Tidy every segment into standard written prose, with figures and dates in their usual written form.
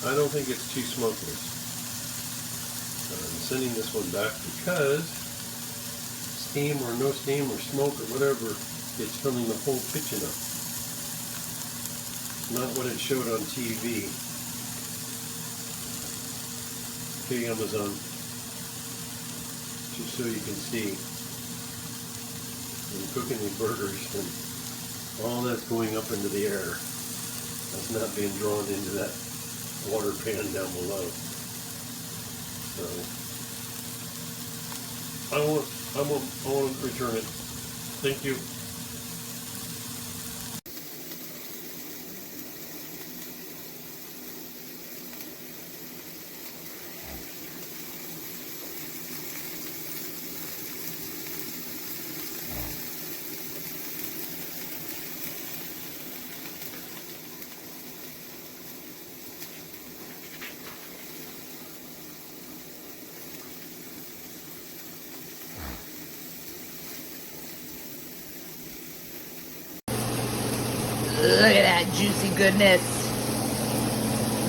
I don't think it's too smokeless. I'm sending this one back because steam or no steam or smoke or whatever, it's filling the whole kitchen up. Not what it showed on TV. Okay, Amazon, just so you can see. I'm cooking these burgers and all that's going up into the air. That's not being drawn into that water pan down below. So I won't return it. Thank you. Look at that juicy goodness.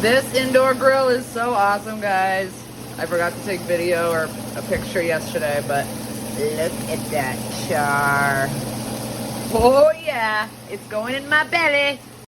This indoor grill is so awesome, guys. I forgot to take video or a picture yesterday, but look at that char. Oh yeah, it's going in my belly.